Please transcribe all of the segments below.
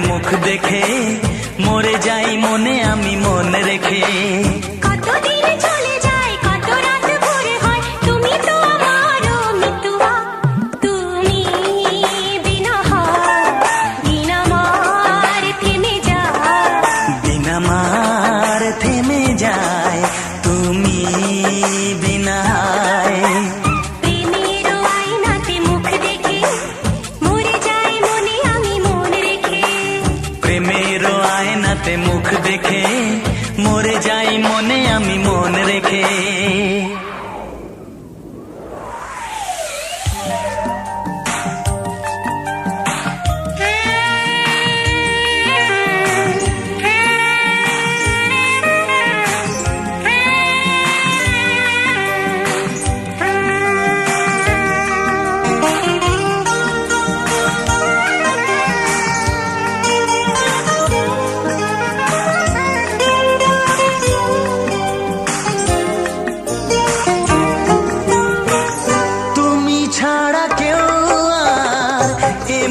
মুখ দেখে মরে যাই মনে আমি মন রেখে। কতদিন চলে যায় কত রাত ভোর হয় তুমি তো আমারও মিতুয়া তুমি বিনা দিন আমার থেমে যায় দিন আমার থেমে যায় তুমি বিনা। প্রেমের আয়নাতে মুখ দেখে মরে যাই মনে আমি মন রেখে। প্রেমের আয়নাতে মুখ দেখে মরে যাই মনে আমি মন রেখে।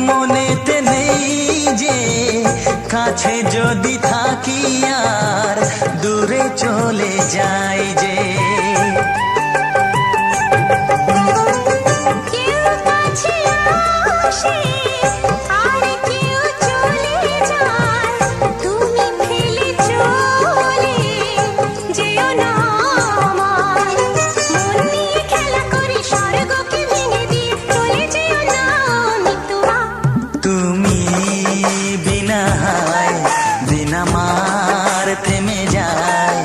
মনেতে নেই যে কাছে যদি থাকি আর দূরে চলে যাই যে। কেউ কাছে আসে আর কেউ চলে যায় তুমি ফেলে চলে যেও না আমার মন নিয়ে খেলা করে স্বর্গকে ভেঙে দিয়ে চলে যেও না মিতুয়া। তুমি বিনা দিন আমার থেমে যায়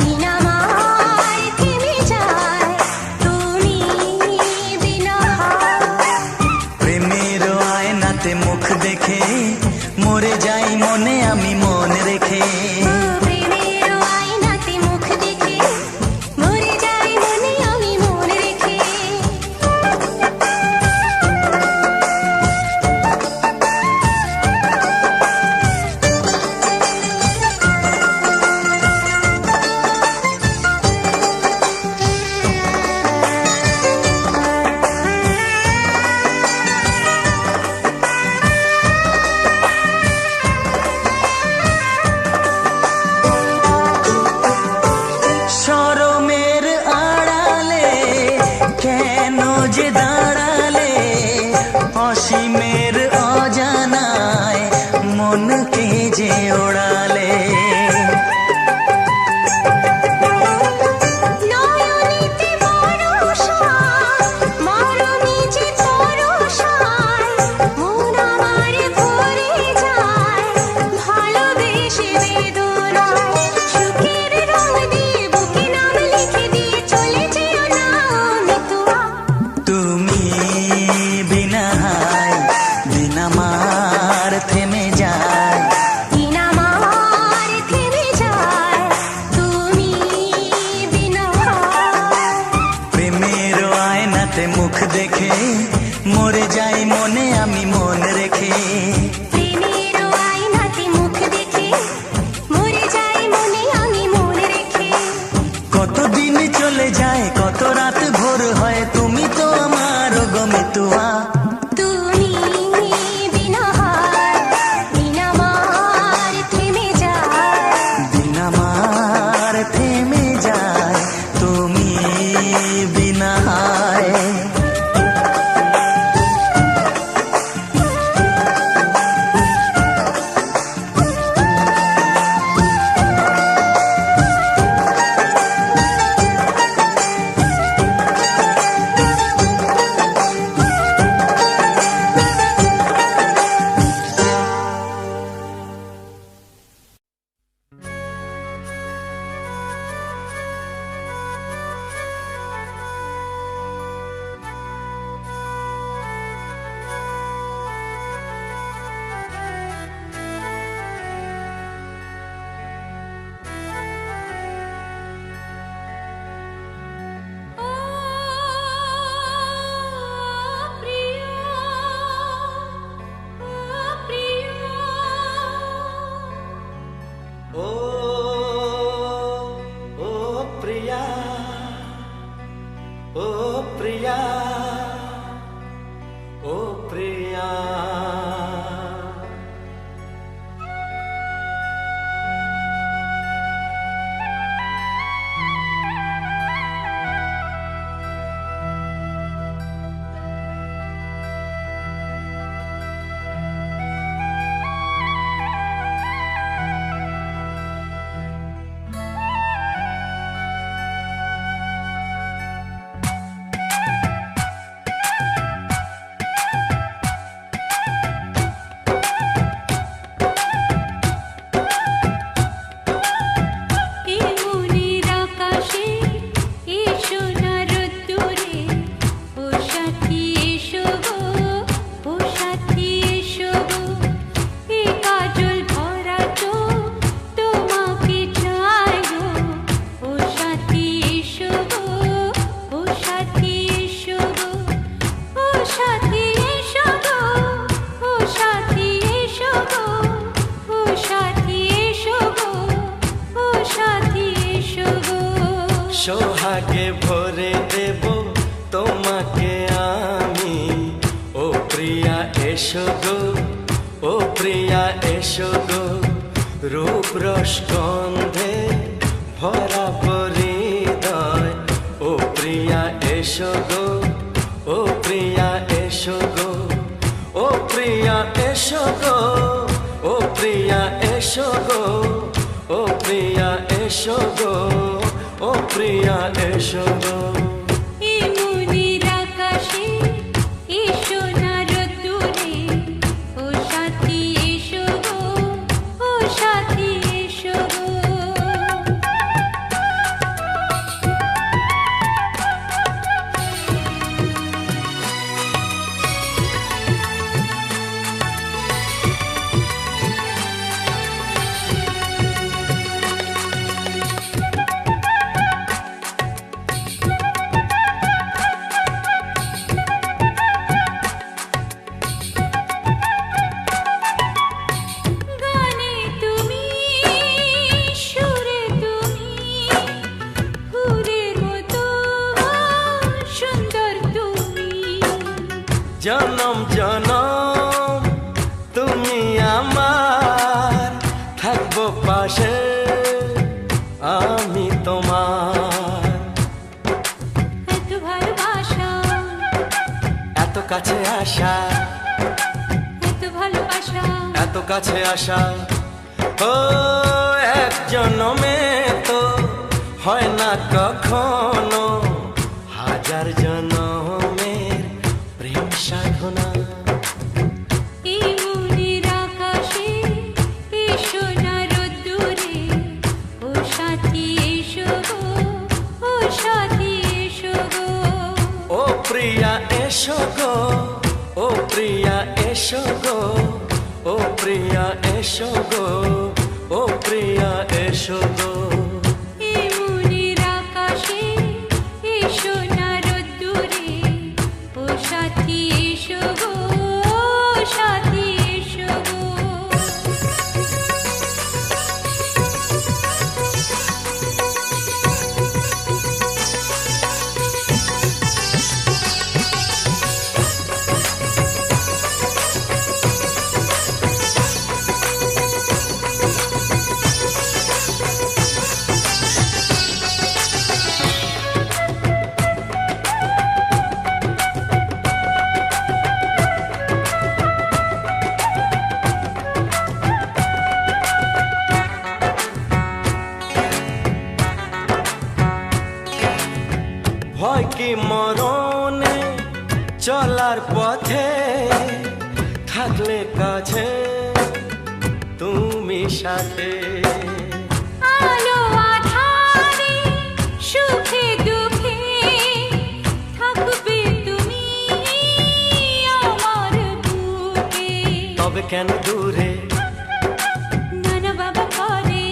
দিন আমার থেমে যায় তুমি বিনা। প্রেমের আয়নাতে মুখ দেখে মরে যাই মনে আমি মন রেখে। প্রেমের আয়নাতে মুখ দেখে মরে যাই মনে আমি মন রেখে। শরমের আড়ালে কেন যে দাঁড়ালে অসীমের অজানায় মনকে যে ওড়ালে। নয়নেতে ভরসা মরণে যে তরসায় মন আমার ভরে যায় ভালোবেসে বেদনায়। সুখের রং দিয়ে বুকে নাম লিখে দিয়ে চলে যেও না মিতুয়া। তুমি বিনা দিন আমার থেমে যায় দিন আমার থেমে যায় তুমি বিনা। প্রেমের আয়নাতে মুখ দেখে মরে যাই মনে আমি মন রেখে। প্রেমের আয়নাতে মুখ দেখে মরে যাই মনে আমি মন রেখে। কতদিন চলে যায় কত রাত ভোর হয় তুমি তো আমার গো মিতুয়া। তুমি বিনা দিন আমার থেমে যায় দিন আমার থেমে যায় তুমি বিনা। সোহাগে ভরে দেব তোমাকে আমি। ও প্রিয়া এসো গো, ও প্রিয়া এসো গো, রূপ রস গন্ধে ভরা হৃদয়। ও প্রিয়া এসো গো, ও প্রিয়া এসো গো, ও প্রিয়া এসো গো, ও প্রিয়া এসো গো, ও প্রিয়া এসো গো, ও প্রিয়া এসো গো। এই মনের আকাশে এসো না রোদ্দুরে, ও সাথী এসো গো, ও সাথী এসো গো। গানে তুমি, সুরে তুমি, ফুলের মতো সুন্দর তুমি। জনম জনম তুমি আমার, থাকবো পাশে আমি তোমার। এত ভালোবাসা, এত কাছে আসা, এত ভালোবাসা, এত কাছে আসা, ও এক জনমে তো হয় না কখনো, হাজার জনমের প্রেম সাধনা। এই মনের আকাশে এসো না রোদ্দুরে, ও সাথী এসো গো, ও সাথী এসো গো। ও প্রিয়া এসো গো, ও প্রিয়া এসো গো, ও প্রিয়া এসো গো, ও প্রিয়া এসো গো। এই মনের আকাশে এসো না রোদ্দুরে, ও সাথী এসো গো, ও সাথী এসো গো। ভয় কি মরণে চলার পথে, থাকলে কাছে তুমি সাথে। আলো আঁধারে, সুখে দুঃখে, থাকবে তুমি আমার বুকে। তবে কেন দূরে, নানা বাবা করে,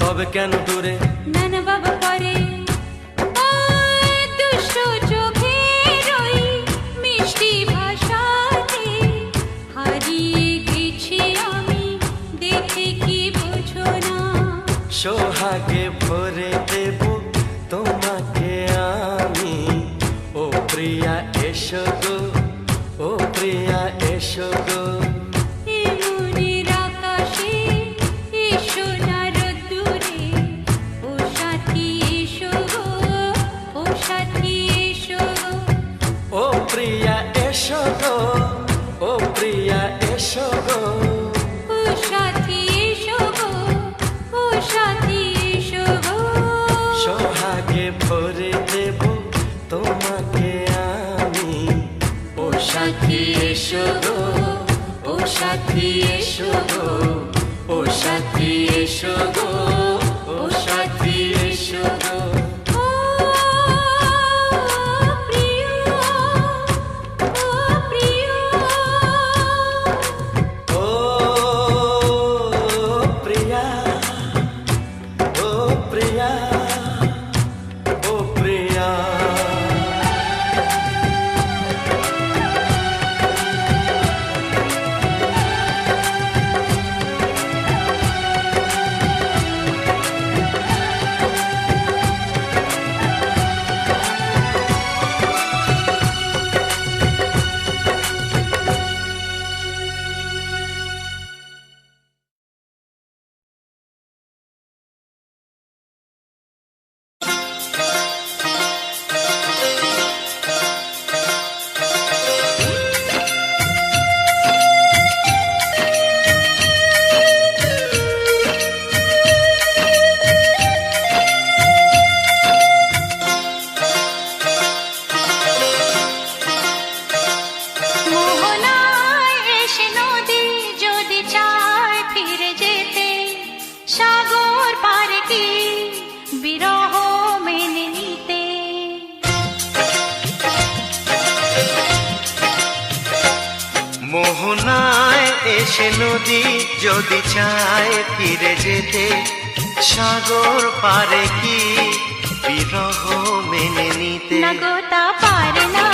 তবে কেন দূরে, নানা বাবা করে। ওই দুষ্ট চোখের ওই মিষ্টি ভাষাতে হারিয়ে গেছি আমি, দেখে কি বোঝো না। সোহাগে ভরে দেব তোমাকে আমি। ও প্রিয়া এসো গো, ও প্রিয়া এসো গো, এই মনের আকাশে এসো না রোদ্দুরে, ও সাথী এসো গো, ও সাথী এসো গো। ও প্রিয়া এসো গো, ও প্রিয়া এসো গো, ও সাথী এসো গো, ও সাথী এসো গো। সোহাগে ভরে দেব তোমাকে আমি। ও সাথী এসো গো, ও সাথী এসো গো, ও সাথী এসো গো, ও সাথী এসো গো। ও প্রিয়, ও প্রিয়, ও প্রিয়া, ও প্রিয়া, ও প্রিয়া। মোহনায় এসে নদী যদি চায় ফিরে যেতে, সাগর পারে কি বিরহ মেনে নিতে? না গো তা পারে না,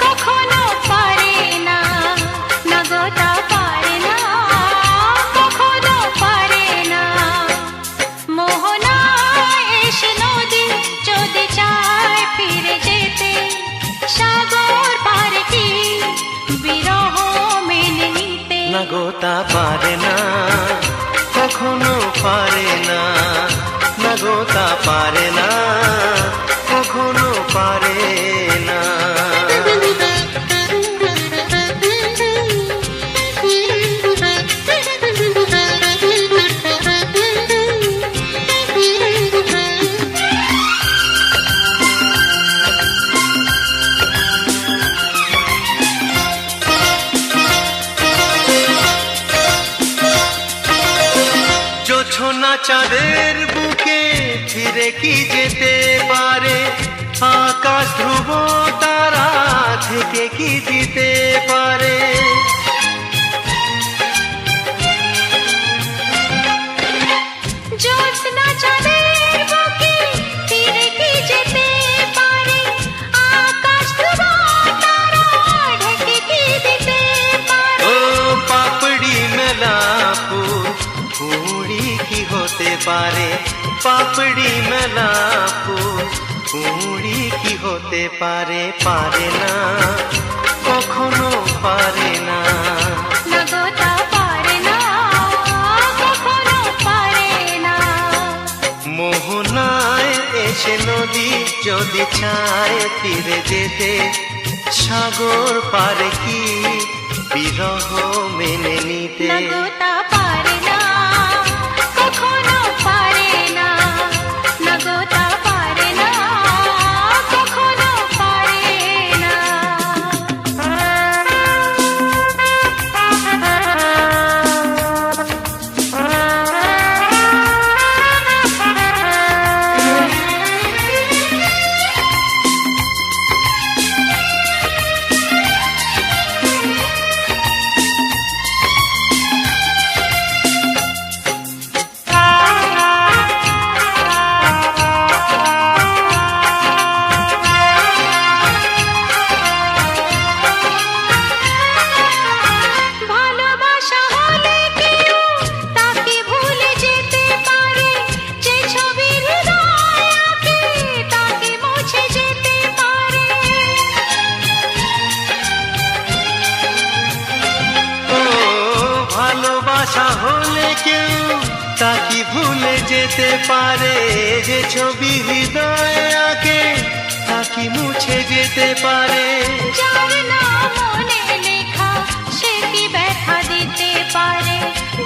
কখনো পারে না। না গো তা পারে না, কখনো পারে না। মোহনায় এসে নদী যদি চায় ফিরে যেতে, সাগর পারে কি বিরহ মেনে নিতে? না গো তা পারে না, কখনো পারে না। না গো তা পারে না, কখনো পারে না। জোছনা চাঁদের বুকে ফিরে কি যেতে পারে? আকাশ ধ্রুব তারা থেকে কি দিতে পারে? জ্যোৎস্না চাঁদের বুকে ফিরে কি যেতে পারে? আকাশ ধ্রুব তারা ঢেকে কি দিতে পারে? ও পাপড়ি মেলা ফুল কুড়ি কি হতে পারে? পাপড়ি মেলা ফুল কুড়ি কি হতে পারে? পারে না, কখনো পারে না। না গো তা পারে না, কখনো পারে না। মোহনায় এসে নদী যদি চায় ফিরে যেতে, সাগর পারে কি বিরহ মেনে নিতে? না গো তা পারে না, কখনো পারে না। না গো তা পারে না, কখনো পারে না। ভালোবাসা হলে কেউ তাকে ভুলে যেতে পারে, যে ছবি হৃদয়ে আঁকে তাকে মুছে যেতে পারে। ও ভালোবাসা হলে কেউ তাকে ভুলে যেতে পারে, যে ছবি হৃদয়ে আঁকে তাকে মুছে যেতে পারে। যার নাম মনে লেখা সে কি ব্যথা দিতে পারে?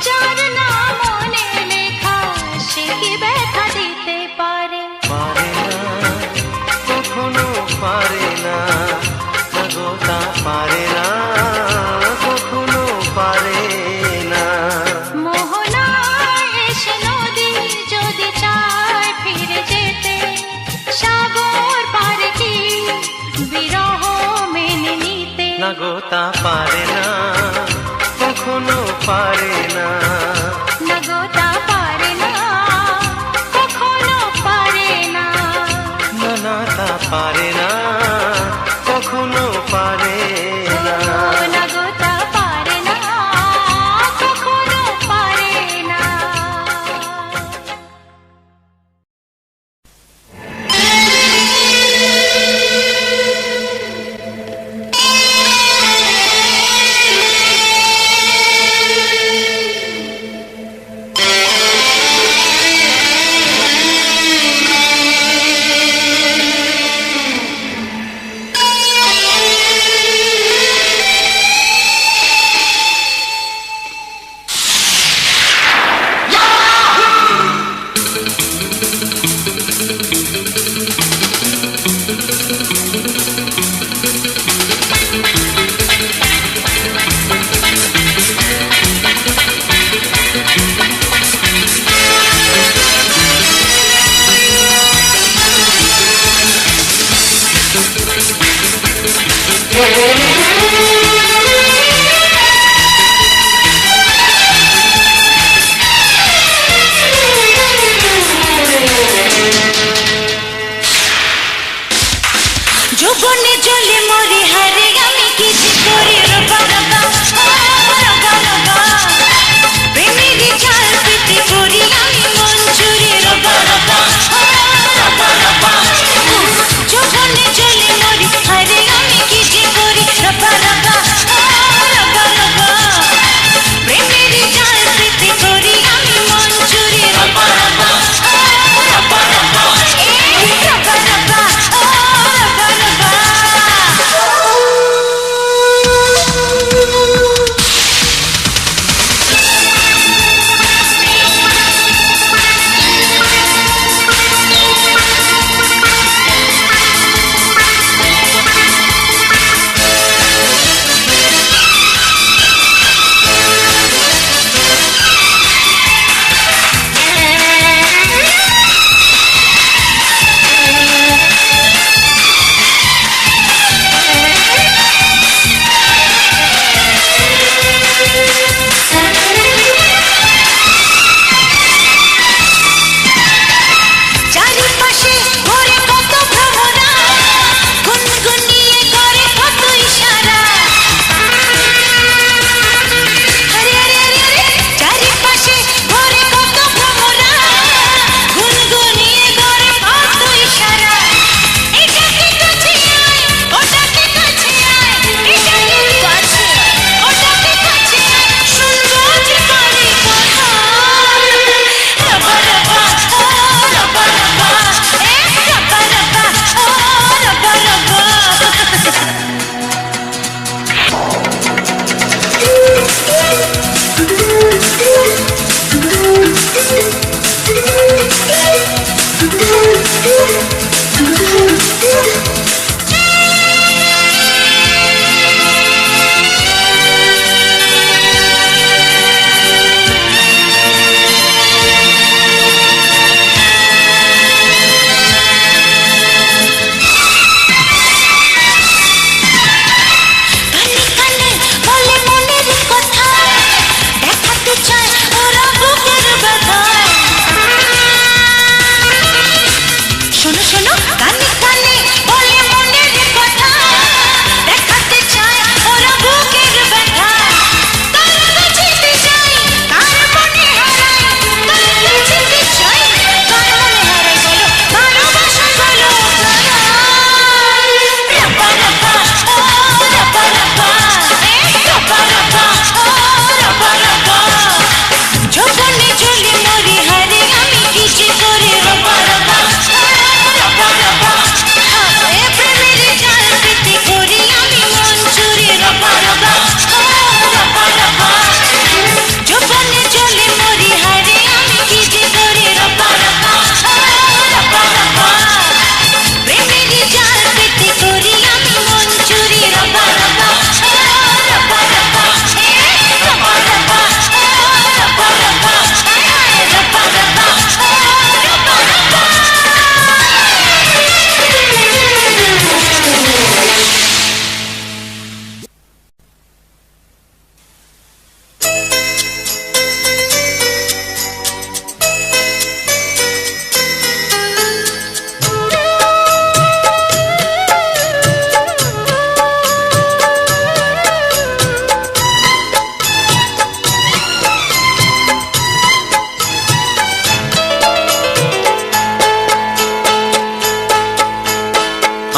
যার নাম মনে লেখা সে কি ব্যথা দিতে পারে? পারে না, কখনো পারে না। না গো তা পারে না, কখনো পারে না। মোহনায় এসে নদী যদি চায় ফিরে যেতে, সাগর পারে কি বিরহ মেনে নিতে? না গো তা পারে না, কখনো পারে না। না গো তা পারে না, কখনো পারে না। না না তা পারে না, কখনো পারে না। না গো তা পারে না, কখনো পারে না।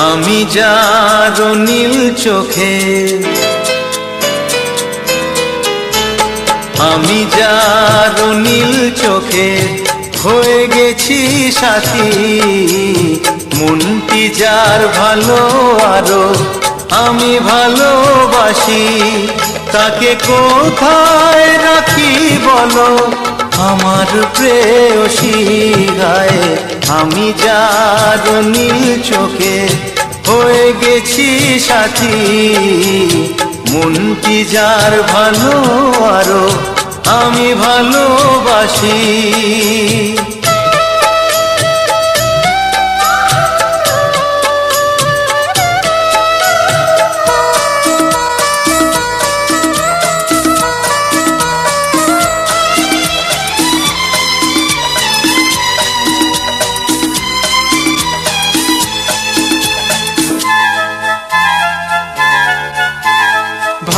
আমি যার নীল চোখে, আমি যার নীল চোখে হয়ে গেছি সাথী, মনটি যার ভালো আরো আমি ভালোবাসি, তাকে কোথায় রাখি বলো আমার প্রেয়সী গায়ে। আমি যার নীল চোখে হয়ে গেছি সাথী, মনটি যার ভালো আরো আমি ভালোবাসি।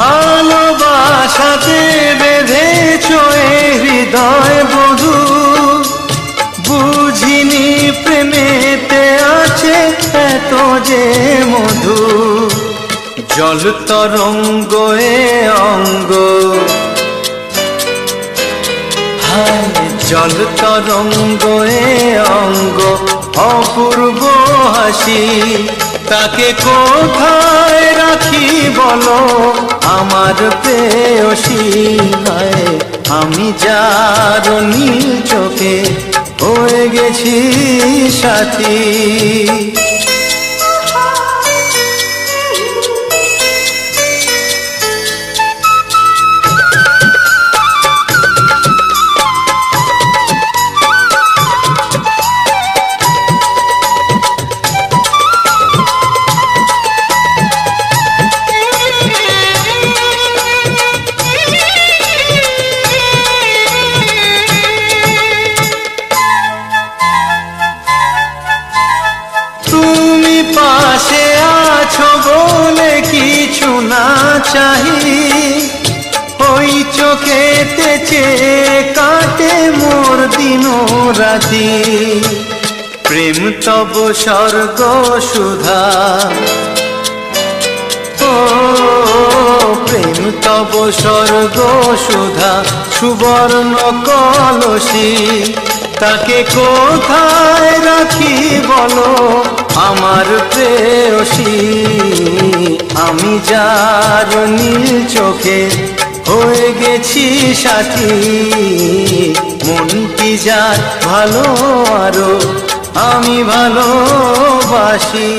ভালোবাসাতে বেঁধেছ এ হৃদয় বধূ, বুঝিনি প্রেমেতে আছে এত যে মধু। জল তরঙ্গ এ অঙ্গ, হায় জল তরঙ্গ এ অঙ্গ, অপূর্ব হাসি, তাকে কোথায় রাখি বলো আমার প্রেয়সী গায়ে। আমি যার নীল চোখে হয়ে গেছি সাথী। পাশে আছো বলে কিছু না চাহি, ওই চোখেতে চেয়ে কাটে মোর দিন রাতি। প্রেম তব স্বর্গ সুধা, ও প্রেম তব স্বর্গ সুধা, সুবর্ণ কলসী, তাকে কোথায় রাখি বলো আমার প্রেয়সী। আমি যার নীল চোখে হয়ে গেছি সাথী, মন কি যার ভালো আরো আমি ভালোবাসি।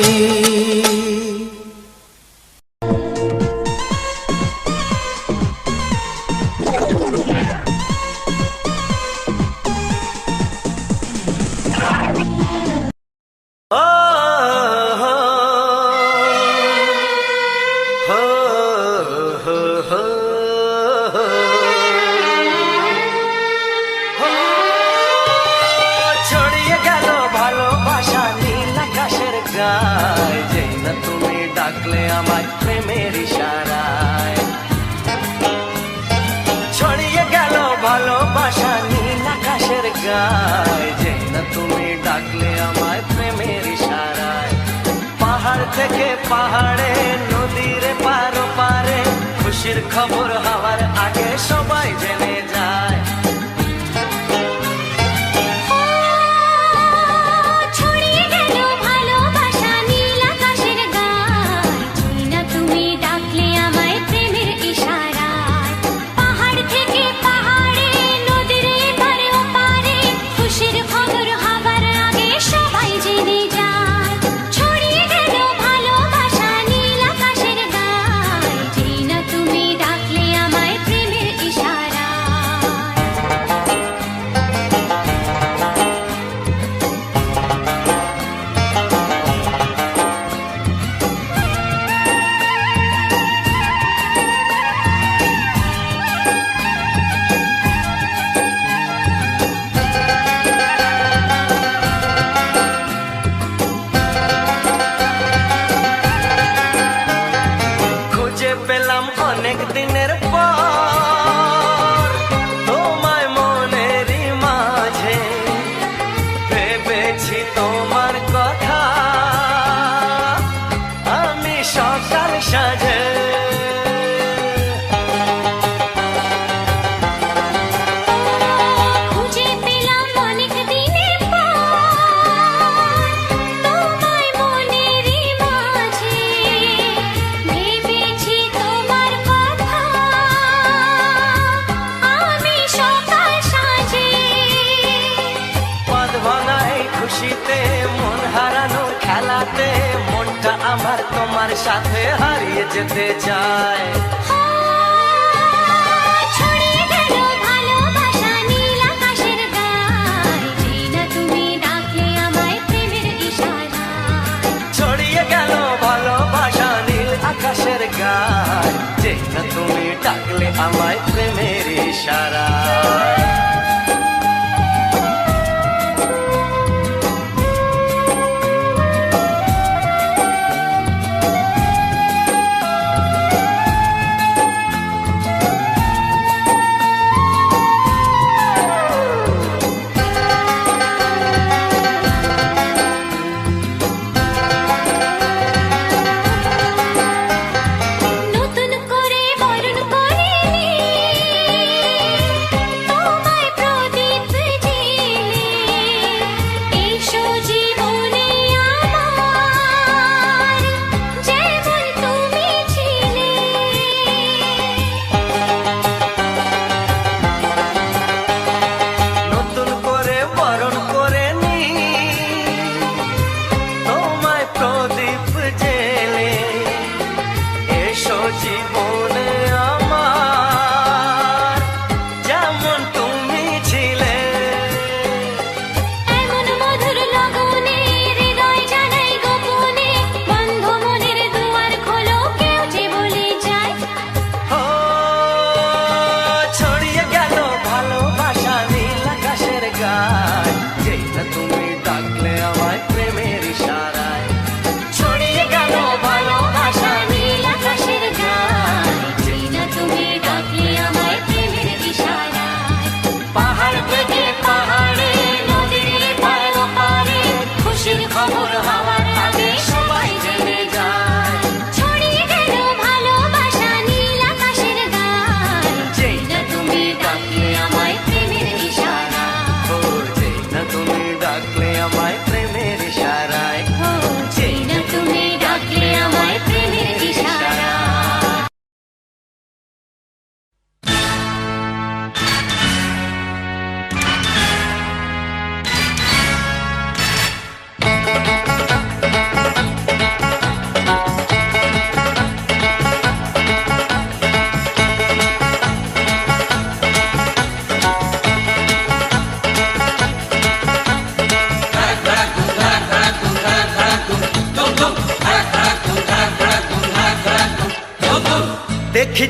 ছড়িয়ে গেল ভালোবাসা নীল আকাশের গায়, যেই না তুমি ডাকলে আমার প্রেমের ইশারায়। ছড়িয়ে গেল ভালোবাসা নীল আকাশের গায়, যেই না তুমি ডাকলে আমার প্রেমের ইশারায়। পাহাড় থেকে পাহাড়ে নদীর পারো পারে, খুশির খবর হওয়ার আগে সবাই জেনে যায়। ছড়িয়ে গেল ভালোবাসা নীল আকাশের গায়, যেই না তুমি ডাকলে আমায় প্রেমের ইশারায়। পাহাড় থেকে পাহাড়ে নদীর এপারে ওপারে, খুশির খবর হবার আগে সবাই জেনে যায়। ছড়িয়ে গেল ভালোবাসা নীল আকাশের গায়, যেই না তুমি ডাকলে আমায় প্রেমের ইশারায়। খুঁজে পেলাম অনেক দিনের পর তোমায় মনেরই মাঝে, ভেবেছি তোমার কথা আমি সকাল সাজে। খুঁজে পেলাম অনেক দিনের পর তোমায় মনেরই মাঝে, ভেবেছি তোমার কথা আমি সকাল সাজে। পদ ভাঙা এই খুশিতে মন হারানোর খেলাতে, মনটা আমার তোমার সাথে হারিয়ে যেতে চায়। ছড়িয়ে গেল ভালোবাসা নীল আকাশের গায়, যেই না তুমি ডাকলে আমায় প্রেমের ইশারায়। ছড়িয়ে গেল ভালোবাসা নীল আকাশের গায়, যে না তুমি ডাকলে আমায় প্রেমের ইশারায়। নতুন করে বরণ করে নে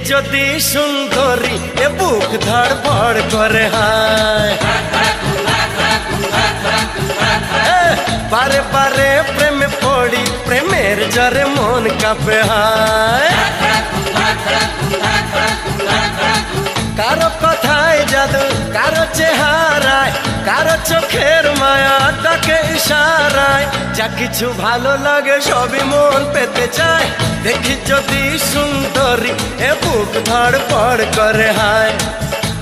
যদি সুন্দরী এ বুক ধড়ফড় করে হায় বারে বারে প্রেমে পড়ি প্রেমের জ্বরে মন কাঁপে হায় কারো কথায় জাদু কারো চেহারায় কারো চোখের মায়া ডাকে ইশারায় যা কিছু ভালো লাগে সবই মন পেতে চায় দেখি যদি সুন্দরী এ বুক ধড়ফড় করে হায়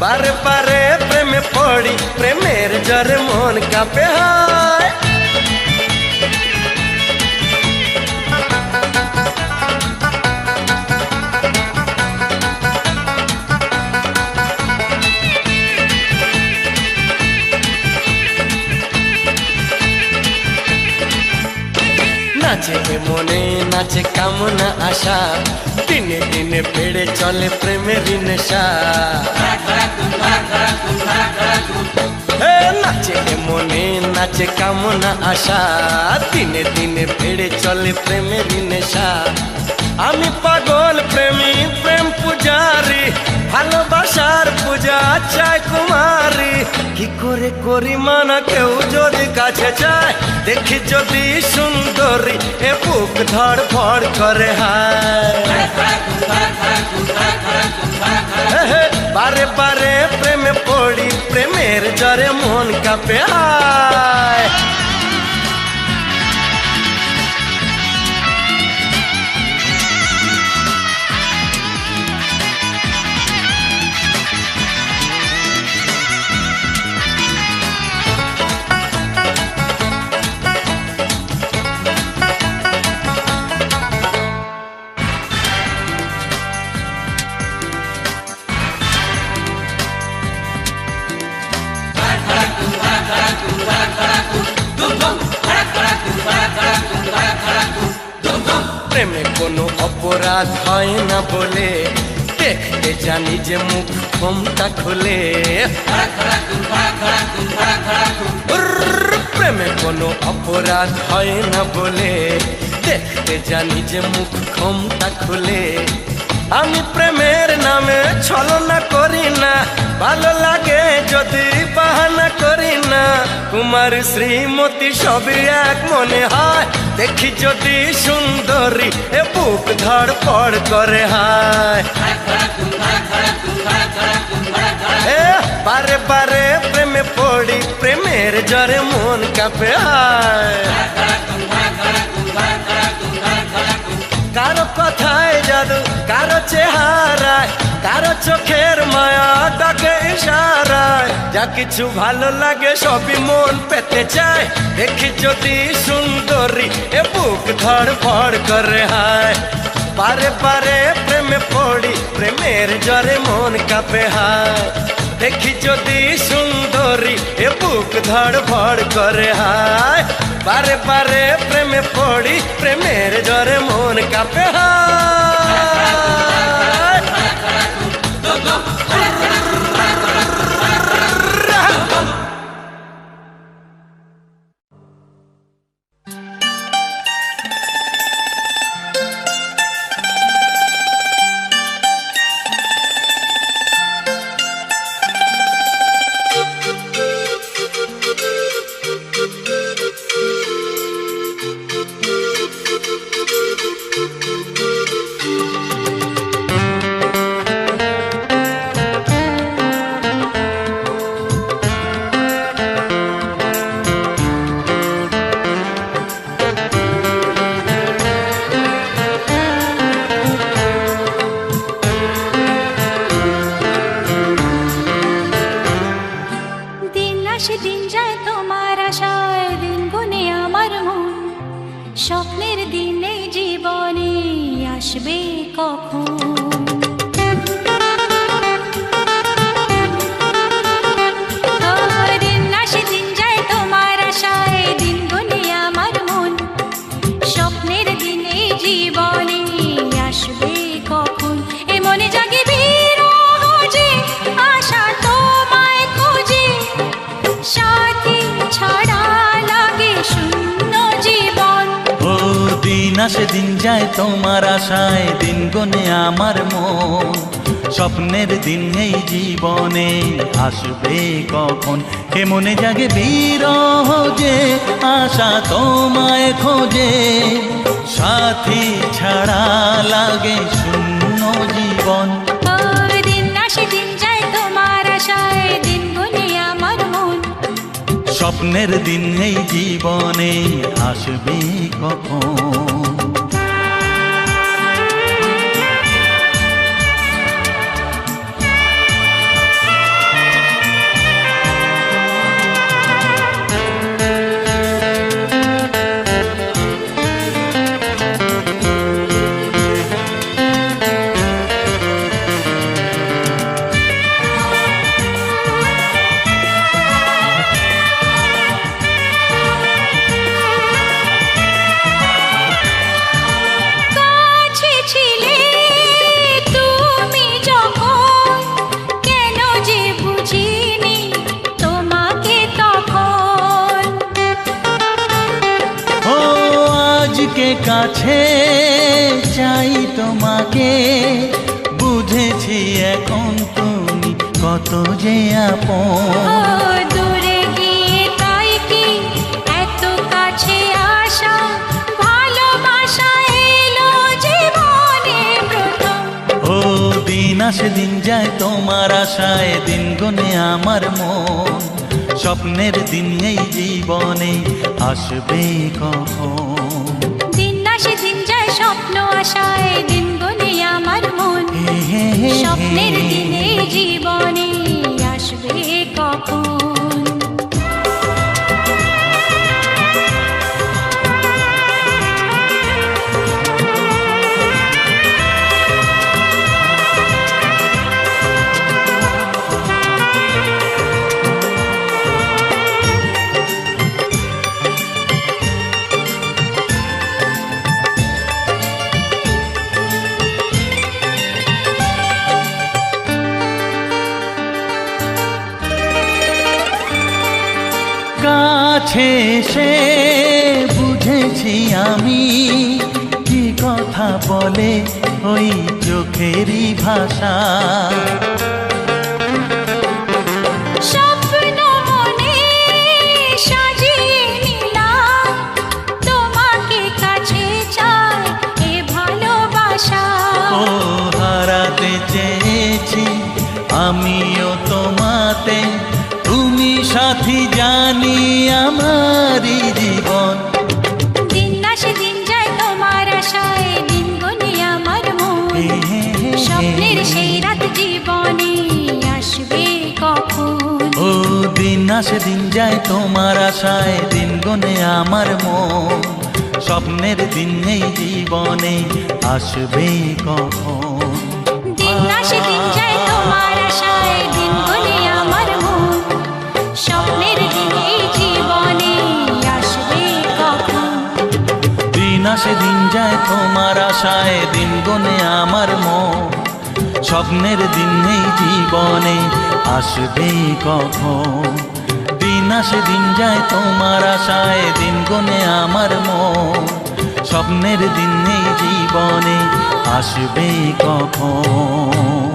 বারে বারে প্রেমে পড়ি প্রেমের জ্বরে মন কাঁপে হায় নাচে মনে নাচে কামনা আশা দিনে দিনে বেড়ে চলে প্রেমের নেশা নাচে মনে নাচে কামনা আশা দিনে দিনে বেড়ে চলে প্রেমের নেশা আমি পাগল প্রেমী প্রেম পূজারি ভালোবাসার পূজা চাই কুমারী কি করে করি মানা কেউ যদি কাছে চায় দেখি যদি সুন্দরী এ বুক ধড়ফড় করে হায় বারে বারে প্রেমে পড়ি প্রেমের জ্বরে মন কাঁপে হায় প্রেমে কোনো অপরাধ হয় না বলে দেখতে জানি যে মুখ ক্ষমতা খুলে প্রেমে কোনো অপরাধ হয় না বলে দেখতে জানি যে মুখ ক্ষমতা খুলে আমি প্রেমের নামে ছলনা করি না ভালো লাগে যদি বাহানা করি না কুমার শ্রীমতী সবই এক মনে হয় দেখি যদি সুন্দরী এ বুক ধড়ফড় করে হায় বারে বারে প্রেমে পড়ি প্রেমের জ্বরে মন কাঁপে হায় কারো কথায় জাদু কারো চেহারায় কারো চোখের মায়া ডাকে ইশারায় যা কিছু ভালো লাগে সবই মন পেতে চায় দেখি যদি সুন্দরী এ বুক ধড়ফড় করে হায় বারে বারে প্রেমে পড়ি প্রেমের জ্বরে মন কাঁপে হায় দেখি যদি সুন্দরী এ বুক ধড়ফড় করে হায় বারে বারে প্রেমে পড়ি প্রেমের জ্বরে মন কাঁপে হায় স্বপ্নের দিনে জীবনে আসবে কখন দিন আসে দিন যায় তোমার আশায় দিন গুনে আমার মন স্বপ্নের দিনে জীবনে আসবে কখন এ মনে জাগে বিরহ যে আশা তোমায় খুঁজে সাথী ছাড়া লাগে শূন্য জীবন ও দিন আসে দিন যায় তোমার আশায় দিন গনে আমার মন স্বপ্নের দিন এই জীবনে আসবে কখন, কে মনে জাগে বিরহ যে আশা তোমায় খোঁজে, সাথী ছাড়া লাগে শূন্য জীবন। ও দিন আসে দিন যায় তোমার আশায়, দিন গুনে আমার মন। স্বপ্নের দিন এই জীবনে আসবে কখন। কাছে ছিলে তুমি যখন, কেন যে বুঝিনি তোমাকে তখন। ও আজকে কাছে চাই তোমাকে, বুঝেছি এখন তুমি কত যে ও আপন। দূরে গিয়ে তাই কি এত কাছে আসা, ভালোবাসা এলো জীবনে প্রথম। ও দিন আসে দিন যায় তোমার আশায়, দিন গুনে আমার মন। স্বপ্নের দিন এই জীবনে আসবে কখন। দিন আসে দিন যায় স্বপ্ন আশায়, দিন গুনে আমার মন। হে হে হে স্বপ্নের হে। দিনে জীবনে আসবে কখন। কাছে সে বুঝেছি আমি, কি কথা বলে ওই চোখেরই ভাষা। স্বপ্ন মনে সাজিয়ে নিলাম, তোমাকে কাছে চাই এ ভালোবাসা। ও হারাতে চেয়েছি আমিও তোমাতে, তুমি সাথী জানি আমারই জীবন। দিন আসে দিন যায় তোমার আশায়, দিন গুনে আমার মন। হে হে হে স্বপ্নের হে। সেই রাত জীবনে আসবে কখন। ও দিন আসে দিন যায় তোমার আশায়, দিন গুনে আমার মন। স্বপ্নের দিন এই জীবনে আসবে কখন। দিন আসে দিন যায় তোমার আশায়, দিন গুনে আমার মন। স্বপ্নের দিন এই জীবনে আসবে কখন। দিন আসে দিন যায় তোমার আশায়, দিন গুনে আমার মন। স্বপ্নের দিন এই জীবনে আসবে কখন। দিন আসে দিন যায় তোমার আশায়, দিন গুনে আমার মন। স্বপ্নের দিন এই জীবনে আসবে কখন।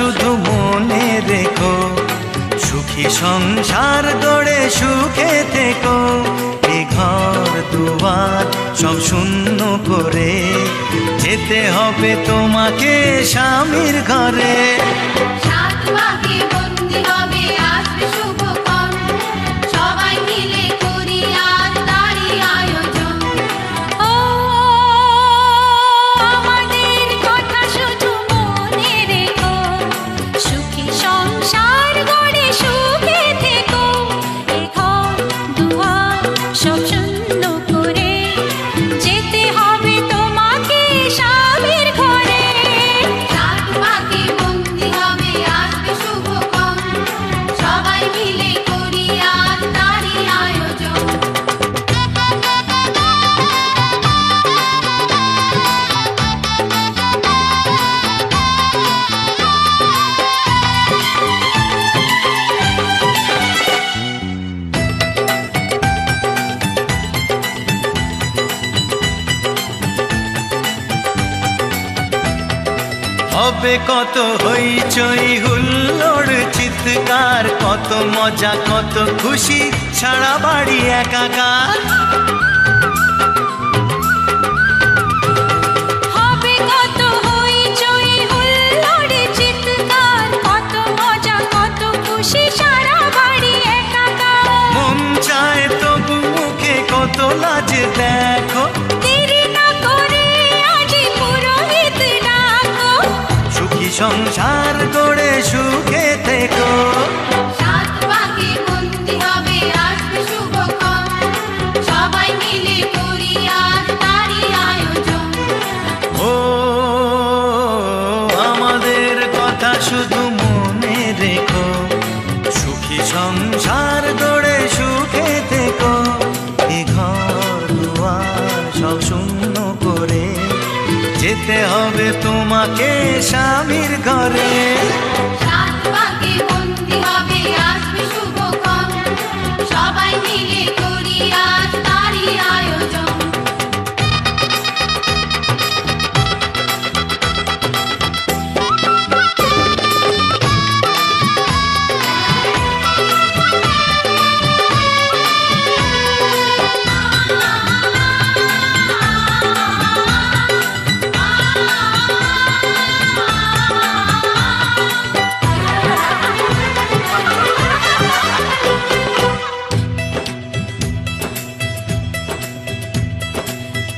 শুধু মনে রেখো, সুখী সংসার গড়ে সুখে থেকো। এ ঘর দুয়ার সব শূন্য করে যেতে হবে তোমাকে স্বামীর ঘরে। সাত পাকে বন্দি হবে আসবে শুভক্ষণ, সবাই মিলে করি আজ তারই আয়োজন। ও আমাদের কথা শুধু মনে রেখো, সুখী সংসার গড়ে সুখে থেকো। এ ঘর দুয়ার সব শূন্য করে যেতে হবে তোমাকে স্বামীর ঘরে। সাত পাকে বন্দি হবে আসবে শুভক্ষণ, সবাই মিলে করি আজ তারই আয়োজন। হবে কত হইচই হুল্লোড় চিৎকার, কত মজা কত খুশি সারা বাড়ি একাকার। হবে কত হইচই হুল্লোড় চিৎকার, কত মজা কত খুশি সারা বাড়ি একাকার। মন চায় তবু মুখে কত লাজ দেখো, দেরি না করে আজই পুরোহিত ডাকো। সুখী সংসার গড়ে সুখে থেকো। সাত পাকে বন্দি হবে আসবে শুভক্ষণ, সবাই মিলে করি আজ তারই আয়োজন। ও আমাদের কথা শুধু মনে রেখো, সুখী সংসার গড়ে সুখে থেকো। এ ঘর দুয়ার সব শূন্য করে যেতে হবে তোমাকে স্বামীর ঘরে। সাত পাকে বন্দি হবে আসবে শুভক্ষণ, সবাই মিলে করি আজ তারই আয়োজন।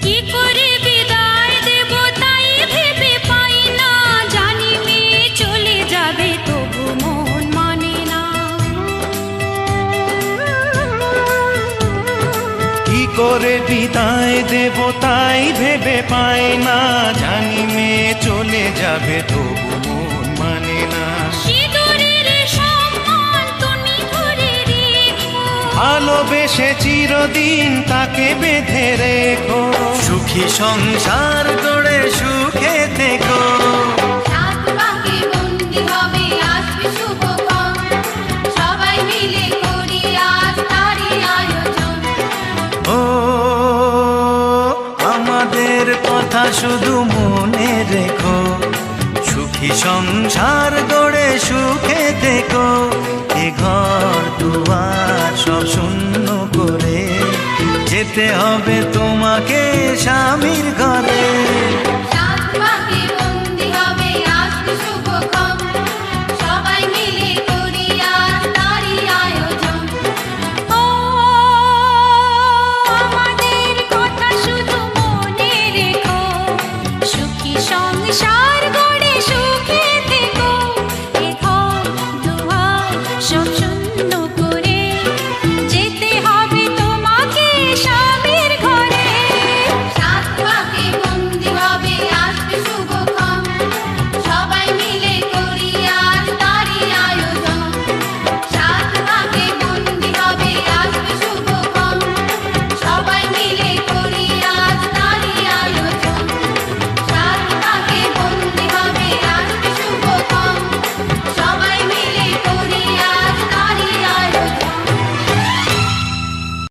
কি করে বিদায় দেব তাই ভেবে পাই না, জানি মেয়ে চলে যাবে তবু মন মানে না। কি করে বিদায় দেব তাই ভেবে পাই না, জানি মেয়ে চলে যাবে তবু মন মানে না। সিঁদুরের সম্মান তুমি ধরে রেখো, ভালোবেসে চিরদিন তাকে বেঁধে রেখো। সুখী সংসার গড়ে সুখে থেকো। সাত পাকে বন্দি হবে আসবে শুভক্ষণ, সবাই মিলে করি আজ তারই আয়োজন। ও আমাদের কথা শুধু মনে রেখো, সুখী সংসার গড়ে সুখে থেকো। এ ঘর দুয়ার সব শূন্য করে যেতে হবে তোমাকে স্বামীর ঘরে।